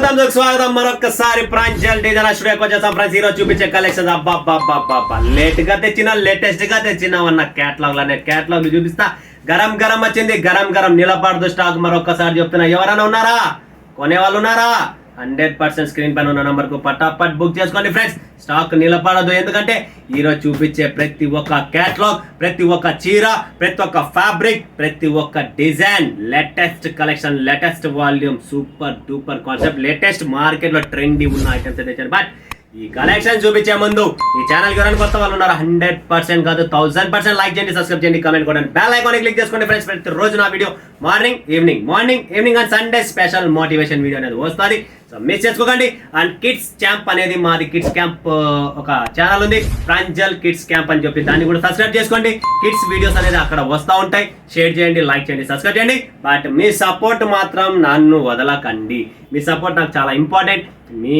స్వాగతం మరొకసారి ప్రాంజల్ డిజైనర్ స్టూడియోకి వచ్చేసాం ఫ్రెండ్స్. ఈరోజు చూపించే కలెక్షన్ అబ్బా లేట్ గా తెచ్చిన లేటెస్ట్ గా తెచ్చినామన్న క్యాటలాగ్ చూపిస్తా. గరం వచ్చింది, గరం నిలబడదు స్టాక్. మరొకసారి చెప్తున్నా, ఎవరైనా ఉన్నారా కొనే వాళ్ళు ఉన్నారా? 100% స్క్రీన్ పైన ఉన్న నంబర్ కు పటాపట్ బుక్ చేసుకోండి ఫ్రెండ్స్. స్టాక్ నిలబడదు, ఎందుకంటే ఈరోజు చూపించే ప్రతి ఒక్క క్యాటలాగ్, ప్రతి ఒక్క చీర, ప్రతి ఒక్క ఫ్యాబ్రిక్, ప్రతి ఒక్క design latest collection, latest volume, super duper concept, latest market లో ట్రెండీ ఉన్న ఐటమ్స్ తెచ్చాను. బట్ ఈ కలెక్షన్ చూపించే ముందు ఈ ఛానల్ ఎవరైనా కొత్త వాళ్ళు ఉన్నారు 100% కాదు 1000% లైక్ చేయండి, సబ్స్క్రైబ్ చేయండి, కమెంట్ కొట్టండి, బెల్ ఐకాన్ క్లిక్ చేసుకోండి ఫ్రెండ్స్. ప్రతి రోజు నా video morning evening and Sunday special motivation video అనేది వస్తుంది. సో మిస్ చేసుకోకండి. అండ్ కిడ్స్ క్యాంప్ అనేది మాది, కిడ్స్ క్యాంప్ ఒక ఛానల్ ఉంది, ప్రాంజల్ కిడ్స్ క్యాంప్ అని చెప్పి, దాన్ని కూడా సబ్స్క్రైబ్ చేసుకోండి. కిడ్స్ వీడియోస్ అనేది అక్కడ వస్తూ ఉంటాయి. షేర్ చేయండి, లైక్ చేయండి, సబ్స్క్రైబ్ చేయండి. బట్ మీ సపోర్ట్ మాత్రం నన్ను వదలకండి. మీ సపోర్ట్ నాకు చాలా ఇంపార్టెంట్. మీ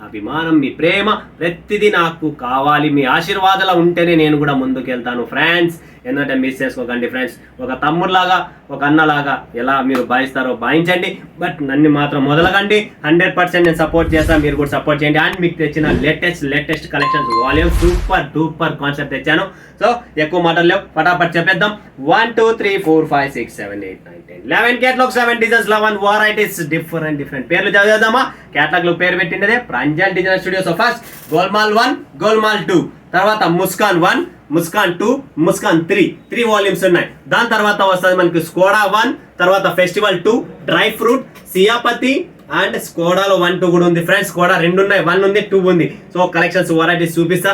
అభిమానం, మీ ప్రేమ ప్రతిదీ నాకు కావాలి. మీ ఆశీర్వాదాలు ఉంటేనే నేను కూడా ముందుకు వెళ్తాను ఫ్రెండ్స్. ఎందుకంటే మిస్ చేసుకోకండి ఫ్రెండ్స్. ఒక తమ్ముడులాగా, ఒక అన్నలాగా ఎలా మీరు భావిస్తారో భావించండి, బట్ నన్ను మాత్రం మొదలకండి. 100% నేను సపోర్ట్ చేస్తాను, మీరు కూడా సపోర్ట్ చేయండి. అండ్ మీకు తెచ్చిన latest collections volume super duper concept తెచ్చాను. సో ఎక్కువ మాటలు లేవు, ఫటాఫట్ చెప్పేద్దాం. 1 2 3 4 5 6 7 8 9 10 11 క్యాటలాగ్, 7 డిజైన్స్, 11 వెరైటీస్, డిఫరెంట్ పేర్లు చదివేద్దామా? క్యాటలాగ్ లో పేరు పెట్టినదే Pranjal designer studio. So first Golmaal 1, Golmaal 2, తర్వాత ముస్కాన్ 1, ముస్కాన్ 2, ముస్కాన్ 3 వాల్యూమ్స్ ఉన్నాయి. దాని తర్వాత వస్తుంది మనకి స్కోడా 1, తర్వాత ఫెస్టివల్ 2, డ్రై ఫ్రూట్, సియాపతి అండ్ స్కోడాలో 1 2 కూడా ఉంది ఫ్రెండ్స్. స్కోడా 2 ఉన్నాయి, 1 ఉంది, 2 ఉంది. సో కలెక్షన్స్ వెరైటీస్ చూపిస్తా.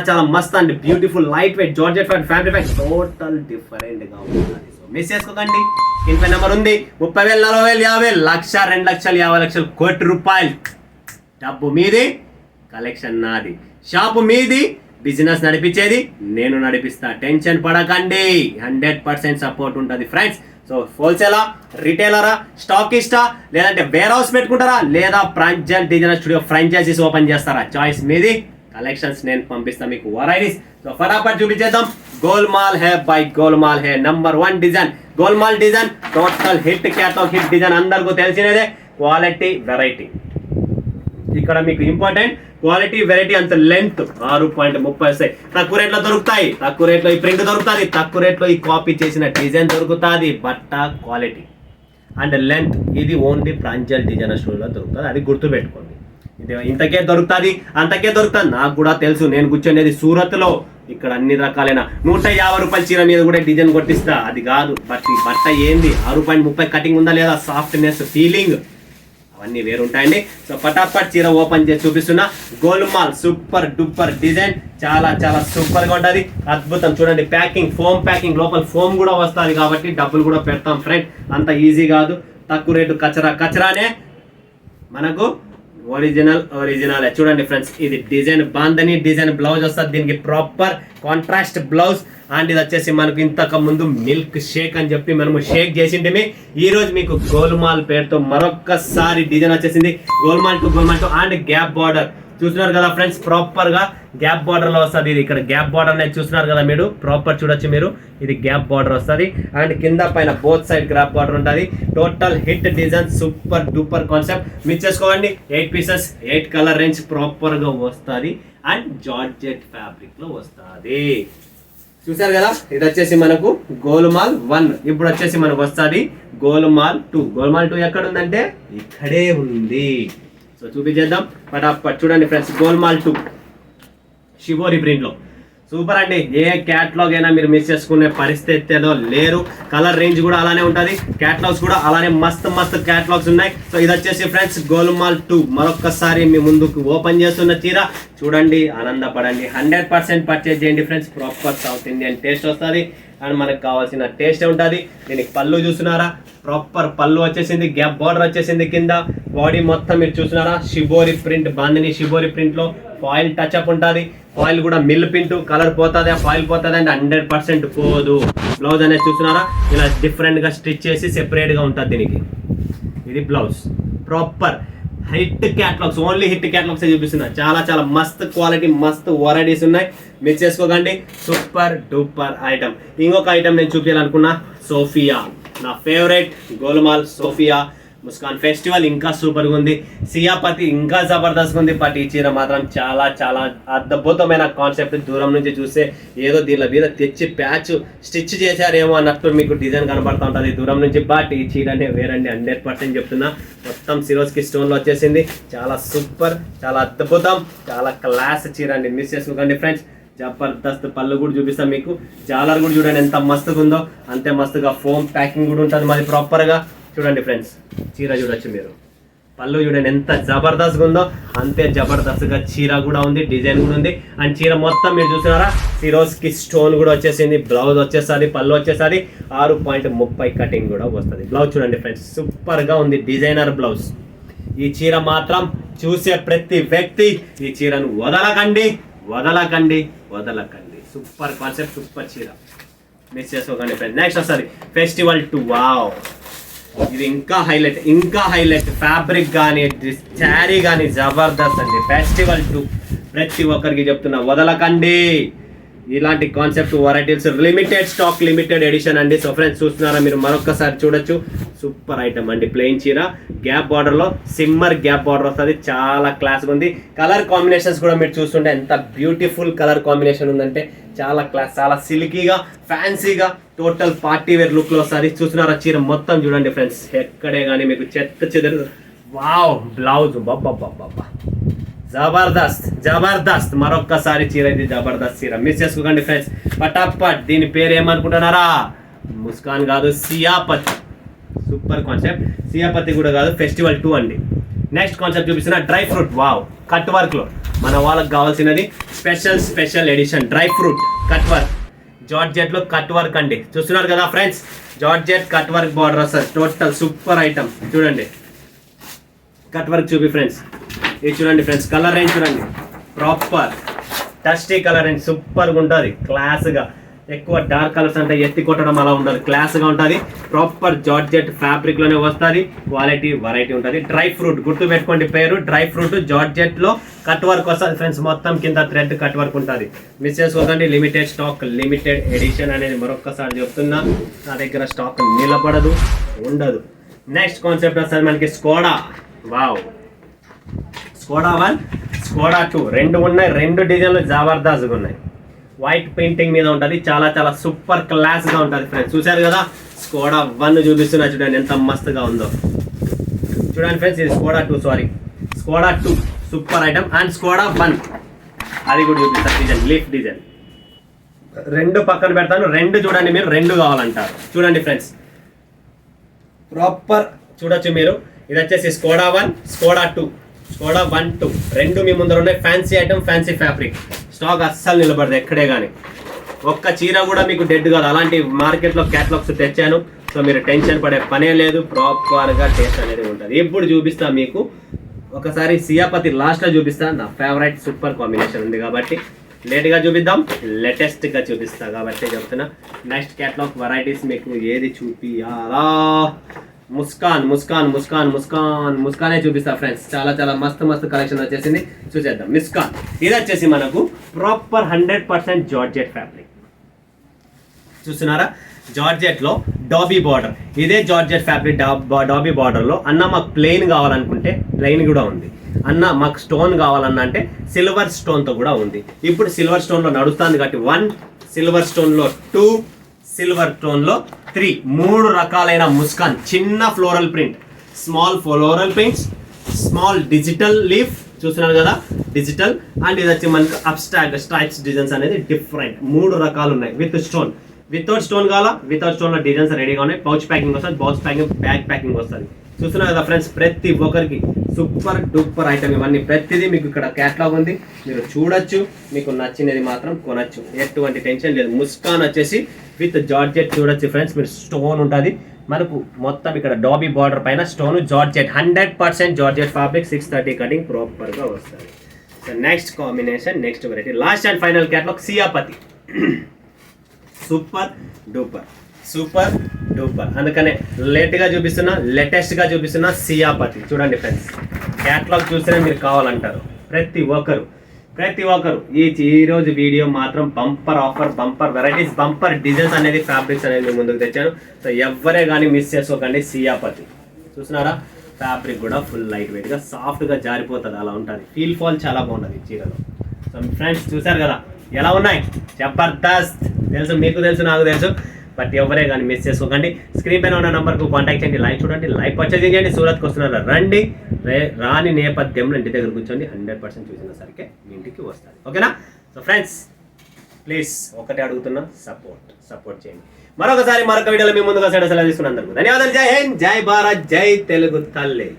చాలా మస్త్ and beautiful light weight georgette fabric pack, total different గా ఉంటుంది. సో మిస్ చేసుకోకండి. ఇంట్లో నెంబర్ ఉంది 30,000 40,000 50,000 లక్ష 2 లక్షలు 50 లక్షలు కోటి రూపాయలు. డబ్బు మీది, కలెక్షన్ నాది, షాపు మీది, బిజినెస్ నడిపించేది నేను నడిపిస్తా. టెన్షన్ పడకండి, 100% సపోర్ట్ ఉంటుంది ఫ్రెండ్స్. సో హోల్సేలా, రిటైలరా, స్టాకిస్టా, లేదంటే వేర్ హౌస్ పెట్టుకుంటారా, లేదా Pranjal designer studio franchisees open చేస్తారా, చాయిస్ మీది. కలెక్షన్స్ నేను పంపిస్తా మీకు వెరైటీస్. సో ఫటాఫట్ చూపించేద్దాం. Golmaal Hai Bhai Golmaal Hai number 1 design. Golmaal design total hit catalogue, hit design, అందరికీ తెలిసినదే. క్వాలిటీ వెరైటీ ఇక్కడ మీకు ఇంపార్టెంట్. క్వాలిటీ వెరైటీ అంత లెంత్ 6.30 వస్తాయి. తక్కువ రేట్లో దొరుకుతాయి, తక్కువ రేట్లో ఈ ప్రింట్ దొరుకుతుంది, తక్కువ రేట్లో ఈ కాపీ చేసిన డిజైన్ దొరుకుతుంది. బట్ట క్వాలిటీ అండ్ లెంత్ ఇది ఓన్లీ ప్రాంజల్ డిజైనర్ స్టోర్లో దొరుకుతుంది, అది గుర్తుపెట్టుకోండి. ఇది ఇంతకే దొరుకుతుంది, అంతకే దొరుకుతుంది. నాకు కూడా తెలుసు, నేను కూర్చొనేది సూరత్లో. ఇక్కడ అన్ని రకాలైన 150 రూపాయల చీర మీద కూడా డిజైన్ కొట్టిస్తా. అది కాదు, బట్ట ఏంది 6.30 కటింగ్ ఉందా లేదా, సాఫ్ట్నెస్, ఫీలింగ్, అవన్నీ వేరుంటాయండి. సో ఫటాఫట్ చీర ఓపెన్ చేసి చూపిస్తున్నా. గోల్మాల్ సూపర్ డూపర్ డిజైన్, చాలా సూపర్ గా ఉంటుంది. అద్భుతం. చూడండి ప్యాకింగ్, ఫోమ్ ప్యాకింగ్, లోపల ఫోమ్ కూడా వస్తుంది కాబట్టి డబ్బులు కూడా పెడతాం ఫ్రెండ్. అంత ఈజీ కాదు. తక్కువ రేటు కచరానే మనకు ఒరిజినల్. చూడండి ఫ్రెండ్స్, ఇది డిజైన్ బాందని డిజైన్ బ్లౌజ్ వస్తుంది. దీనికి ప్రాపర్ కాంట్రాస్ట్ బ్లౌజ్. అండ్ ఇది వచ్చేసి మనకు ఇంతకు ముందు మిల్క్ షేక్ అని చెప్పి మనము షేక్ చేసింటే, ఈ రోజు మీకు గోల్మాల్ పేరుతో మరొకసారి డిజైన్ వచ్చేసింది. Golmaal to and gap border చూస్తున్నారు కదా ఫ్రెండ్స్, ప్రాపర్ గా గ్యాప్ బార్డర్ లో వస్తుంది. ఇది ఇక్కడ గ్యాప్ బార్డర్ అనేది చూస్తున్నారు కదా మీరు, ప్రాపర్ చూడొచ్చు మీరు. ఇది గ్యాప్ బార్డర్ వస్తుంది అండ్ కింద పైన బోత్ సైడ్ గ్యాప్ బార్డర్ ఉంటుంది. Total hit design, super duper concept. Miss చేసుకోండి. 8 పీసెస్, 8 కలర్ రేంజ్ ప్రాపర్ గా వస్తుంది అండ్ జార్జెట్ ఫ్యాబ్రిక్ లో వస్తుంది. చూసారు కదా, ఇది వచ్చేసి మనకు గోల్మాల్ 1. ఇప్పుడు వచ్చేసి మనకు వస్తుంది గోల్మాల్ 2. గోల్మాల్ 2 ఎక్కడ ఉందంటే ఇక్కడే ఉంది. సో చూపించేద్దాం ఫటాఫట్. చూడండి ఫ్రెండ్స్, గోల్మాల్ 2 షిబోరి ప్రింట్ లో సూపర్ అండి. ఏ క్యాటలాగ్ అయినా మీరు మిస్ చేసుకునే పరిస్థితిలో లేరు. కలర్ రేంజ్ కూడా అలానే ఉంటుంది, క్యాటలాగ్స్ కూడా అలానే మస్తు క్యాటలాగ్స్ ఉన్నాయి. సో ఇది వచ్చేసి ఫ్రెండ్స్ గోల్మాల్ 2. మరొకసారి మీ ముందుకు ఓపెన్ చేస్తున్న చీర చూడండి, ఆనందపడండి. 100% పర్చేజ్ చేయండి friends. Proper south Indian taste వస్తుంది అండ్ మనకు కావాల్సిన టేస్ట్ ఉంటుంది. దీనికి పళ్ళు చూస్తున్నారా, ప్రాపర్ పళ్ళు వచ్చేసింది, గ్యాప్ బార్డర్ వచ్చేసింది. కింద బాడీ మొత్తం మీరు చూస్తున్నారా, shibori print, bandhani shibori print లో ఫాయిల్ టచ్ అప్ ఉంటుంది. ఫాయిల్ కూడా మిల్ పింటు, కలర్ పోతుంది, ఫాయిల్ పోతుంది అంటే 100% పోదు. బ్లౌజ్ అనేది చూస్తున్నారా, ఇలా డిఫరెంట్ గా స్టిచ్ చేసి సెపరేట్ గా ఉంటుంది దీనికి. ఇది blouse. Proper hit catalogues, only hit catalogues చూపిస్తున్నా. చాలా మస్త్ క్వాలిటీ, మస్త్ వెరైటీస్ ఉన్నాయి. మిస్ చేసుకోకండి. Super duper item. ఇంకొక ఐటమ్ నేను చూపించాలనుకున్నా, సోఫియా. నా favourite Golmaal Sophia Muskan festival ఇంకా సూపర్గా ఉంది, సియాపతి ఇంకా జబర్దస్త్ ఉంది. బట్ ఈ చీర మాత్రం చాలా చాలా అద్భుతమైన కాన్సెప్ట్. దూరం నుంచి చూస్తే ఏదో దీని మీద తెచ్చి ప్యాచ్ స్టిచ్ చేశారేమో అన్నట్టు మీకు డిజైన్ కనబడుతూ ఉంటుంది దూరం నుంచి. బట్ ఈ చీరనే వేరండి, 100% చెప్తున్నా. మొత్తం సిరోస్కి స్టోన్లో వచ్చేసింది, చాలా సూపర్, చాలా అద్భుతం, చాలా క్లాస్ చీర అండి. మిస్ చేసుకోకండి ఫ్రెండ్స్. జబర్దస్త్ పళ్ళు కూడా చూపిస్తాం మీకు. జాలర్ కూడా చూడండి ఎంత మస్తుగా ఉందో, అంతే మస్తుగా ఫోమ్ ప్యాకింగ్ కూడా ఉంటుంది మాది ప్రాపర్గా. చూడండి ఫ్రెండ్స్, చీర చూడొచ్చు మీరు. పళ్ళు చూడండి ఎంత జబర్దస్త్గా ఉందో, అంతే జబర్దస్త్గా చీర కూడా ఉంది, డిజైన్ కూడా ఉంది. అండ్ చీర మొత్తం మీరు చూసినారా సిరోస్కి స్టోన్ కూడా వచ్చేసింది. బ్లౌజ్ వచ్చేసరి, పళ్ళు వచ్చేసరి 6.30 కటింగ్ కూడా వస్తుంది. బ్లౌజ్ చూడండి ఫ్రెండ్స్, సూపర్గా ఉంది, డిజైనర్ బ్లౌజ్. ఈ చీర మాత్రం చూసే ప్రతి వ్యక్తి ఈ చీరను వదలకండి, వదలకండి, వదలకండి. సూపర్ కాన్సెప్ట్, సూపర్ చీర, మిస్ చేసుకోకండి ఫ్రెండ్స్. నెక్స్ట్ వస్తుంది ఫెస్టివల్ 2. వావ్, ఇది ఇంకా హైలైట్, ఇంకా హైలైట్. ఫ్యాబ్రిక్ కానీ శారీ కానీ జబర్దస్త్ అండి. ఫెస్టివల్ 2 ప్రతి ఒక్కరికి చెప్తున్నా, వదలకండి. ఇలాంటి concept varieties limited stock, limited edition అండి. సో ఫ్రెండ్స్ చూస్తున్నారా మీరు, మరొకసారి చూడొచ్చు. సూపర్ ఐటమ్ అండి. ప్లెయిన్ చీర, గ్యాప్ బార్డర్లో సిమ్మర్ గ్యాప్ బార్డర్ వస్తుంది, చాలా క్లాస్గా ఉంది. కలర్ కాంబినేషన్స్ కూడా మీరు చూస్తుంటే ఎంత బ్యూటిఫుల్ కలర్ కాంబినేషన్ ఉందంటే చాలా క్లాస్, చాలా సిల్కీగా, ఫ్యాన్సీగా, టోటల్ పార్టీ వేర్ లుక్లో వస్తుంది. చూస్తున్నారా చీర మొత్తం చూడండి ఫ్రెండ్స్, ఎక్కడే కానీ మీకు చెత్త చెదరు. వావ్, బ్లౌజ్ బాబా జబర్దస్త్, జబర్దస్త్. మరొక్కసారి చీర ఇది జబర్దస్త్ చీర, మిస్ చేసుకోకండి ఫ్రెండ్స్. పటాపట్. దీని పేరు ఏమనుకుంటున్నారా? ముస్కాన్ కాదు, సియాపతి. Super concept. సియాపతి కూడా కాదు, ఫెస్టివల్ 2 అండి. నెక్స్ట్ కాన్సెప్ట్ చూపిస్తున్న డ్రై ఫ్రూట్. వావ్, కట్ వర్క్లో మన వాళ్ళకి కావాల్సినది special edition dry fruit cut work. జార్జెట్లో కట్ వర్క్ అండి. చూస్తున్నారు కదా friends, georgette cut work border వస్తుంది. Total super item. చూడండి కట్ వర్క్ చూపి ఫ్రెండ్స్. ఇది చూడండి ఫ్రెండ్స్, కలర్ రేంజ్ చూడండి, ప్రాపర్ టస్టీ కలర్ రేంజ్, సూపర్గా ఉంటుంది, క్లాస్గా. ఎక్కువ డార్క్ కలర్స్ అంటే ఎత్తి కొట్టడం అలా ఉండదు, క్లాస్గా ఉంటుంది. ప్రాపర్ జార్జెట్ ఫ్యాబ్రిక్లోనే వస్తుంది, క్వాలిటీ వెరైటీ ఉంటుంది. డ్రై ఫ్రూట్ గుర్తు పెట్టుకోండి పేరు, డ్రై ఫ్రూట్ జార్జెట్లో కట్ వర్క్ వస్తుంది ఫ్రెండ్స్. మొత్తం కింద థ్రెడ్ కట్ వర్క్ ఉంటుంది, మిస్ చేసుకోకండి. లిమిటెడ్ స్టాక్, లిమిటెడ్ ఎడిషన్ అనేది మరొకసారి చెప్తున్నా. నా దగ్గర స్టాక్ నిలబడదు, ఉండదు. నెక్స్ట్ కాన్సెప్ట్ వస్తుంది మనకి స్కోడా. వావ్, స్కోడా 1, స్కోడా 2 రెండు ఉన్నాయి. రెండు డిజైన్లు జబర్దస్త్గా ఉన్నాయి. వైట్ పెయింటింగ్ మీద ఉంటుంది, చాలా చాలా సూపర్ క్లాస్గా ఉంటుంది ఫ్రెండ్స్. చూశారు కదా, స్కోడా 1 చూపిస్తున్నా చూడండి ఎంత మస్తుగా ఉందో. చూడండి ఫ్రెండ్స్, ఇది Skoda 2, sorry Skoda 2 super item. And Skoda 1 అది కూడా చూపిస్తాను, డిజైన్ లీఫ్ డిజైన్. రెండు పక్కన పెడతాను, రెండు చూడండి మీరు, రెండు కావాలంటారు. చూడండి ఫ్రెండ్స్, ప్రాపర్ చూడొచ్చు మీరు. ఇది వచ్చేసి స్కోడా 1, స్కోడా 2, స్కోడా 1, 2 రెండు మీ ముందర ఉన్నాయి. Fancy item, fancy fabric. Stock అస్సలు నిలబడదు ఎక్కడే కానీ. ఒక్క చీర కూడా మీకు డెడ్ కాదు. అలాంటి మార్కెట్లో క్యాటలాగ్స్ తెచ్చాను, సో మీరు టెన్షన్ పడే పనే లేదు. ప్రాపర్గా టేస్ట్ అనేది ఉంటుంది. ఎప్పుడు చూపిస్తా మీకు, ఒకసారి సియాపతి లాస్ట్లో చూపిస్తా. నా ఫేవరెట్ సూపర్ కాంబినేషన్ ఉంది కాబట్టి లేట్గా చూపిద్దాం, లేటెస్ట్గా చూపిస్తా కాబట్టి చెప్తున్నా. నెక్స్ట్ క్యాటలాగ్ వెరైటీస్ మీకు ఏది చూపియాలా? ముస్కాన్, ముస్కాన్, ముస్కాన్, ముస్కాన్, ముస్కానే చూపిస్తా ఫ్రెండ్స్. చాలా చాలా మస్తు మస్తు కలెక్షన్ వచ్చేసింది, చూసేద్దాం. ముస్కాన్ ఇది వచ్చేసి మనకు ప్రాపర్ 100% జార్జెట్ ఫ్యాబ్రిక్. చూస్తున్నారా, జార్జెట్లో డాబీ బార్డర్. ఇదే జార్జెట్ ఫ్యాబ్రిక్ డాబీ బార్డర్లో అన్న మాకు ప్లెయిన్ కావాలనుకుంటే ప్లెయిన్ కూడా ఉంది. అన్న మాకు స్టోన్ కావాలన్నా అంటే సిల్వర్ స్టోన్తో కూడా ఉంది. ఇప్పుడు సిల్వర్ స్టోన్లో నడుస్తుంది కాబట్టి 1, సిల్వర్ స్టోన్లో 2, సిల్వర్ స్టోన్లో 3, 3 రకాలైన ముస్కాన్. చిన్న floral print, small floral prints, small digital leaf చూస్తున్నారు కదా, డిజిటల్. అండ్ ఇది వచ్చి మనకు అబ్స్ట్రాక్ట్ స్ట్రైప్స్ డిజైన్స్ అనేది డిఫరెంట్. 3 రకాలు ఉన్నాయి. విత్ స్టోన్, వితౌట్ స్టోన్ కావాలా, వితౌట్ స్టోన్లో డిజైన్స్ రెడీగా ఉన్నాయి. పౌచ్ ప్యాకింగ్ వస్తుంది, బాక్స్ ప్యాకింగ్, బ్యాగ్ ప్యాకింగ్ వస్తుంది. చూస్తున్నారు కదా ఫ్రెండ్స్, ప్రతి ఒక్కరికి సూపర్ డూపర్ ఐటమ్. ఇవన్నీ ప్రతిదీ మీకు ఇక్కడ క్యాటలాగ్ ఉంది, మీరు చూడొచ్చు. మీకు నచ్చినది మాత్రం కొనొచ్చు, ఎటువంటి టెన్షన్ లేదు. ముస్కాన్ వచ్చేసి విత్ జార్జెట్ చూడొచ్చు ఫ్రెండ్స్. మీరు స్టోన్ ఉంటుంది మనకు మొత్తం ఇక్కడ డాబీ బార్డర్ పైన stone, georgette 100% georgette fabric, 630 cutting ప్రాపర్గా వస్తుంది. So next combination, next variety, last and final catalogue Siyapati. Super duper, super duper. అందుకనే లేట్గా చూపిస్తున్నా, లేటెస్ట్గా చూపిస్తున్నా సియాపతి. చూడండి ఫ్రెండ్స్, క్యాటలాగ్ చూస్తేనే మీరు కావాలంటారు ప్రతి ఒక్కరు. ఈరోజు వీడియో మాత్రం bumper offer, bumper varieties, bumper designs అనేది ఫ్యాబ్రిక్స్ అనేది ముందుకు తెచ్చాను. సో ఎవరే కానీ మిస్ చేసుకోకండి. సియాపతి చూస్తున్నారా, ఫ్యాబ్రిక్ కూడా ఫుల్ లైట్ వెయిట్గా సాఫ్ట్గా జారిపోతుంది, అలా ఉంటుంది. ఫీల్ ఫాల్ చాలా బాగున్నది ఈ చీరలో. సో ఫ్రెండ్స్ చూసారు కదా ఎలా ఉన్నాయి, జబర్దస్త్. తెలుసు, మీకు తెలుసు, నాకు తెలుసు, బట్ ఎవరే కానీ మిస్ చేసుకోకండి. స్క్రీన్ పైన ఉన్న నెంబర్కు కాంటాక్ట్ చేయండి, లైక్ చూడండి, లైక్ పర్చేజ్ చేయండి. సూరత్కి వస్తున్నారు, రండి. రాని నేపథ్యంలో ఇంటి దగ్గర కూర్చోండి, 100% చూసిన సరికి మీ ఇంటికి వస్తుంది. ఓకేనా? సో ఫ్రెండ్స్ ప్లీజ్ ఒకటే అడుగుతున్నా, సపోర్ట్ చేయండి. మరొక వీడియోలో మీ ముందుగా సెలవు తీసుకున్నందుకు ధన్యవాదాలు. జై హింద్, జై భారత్, జై తెలుగు తల్లి.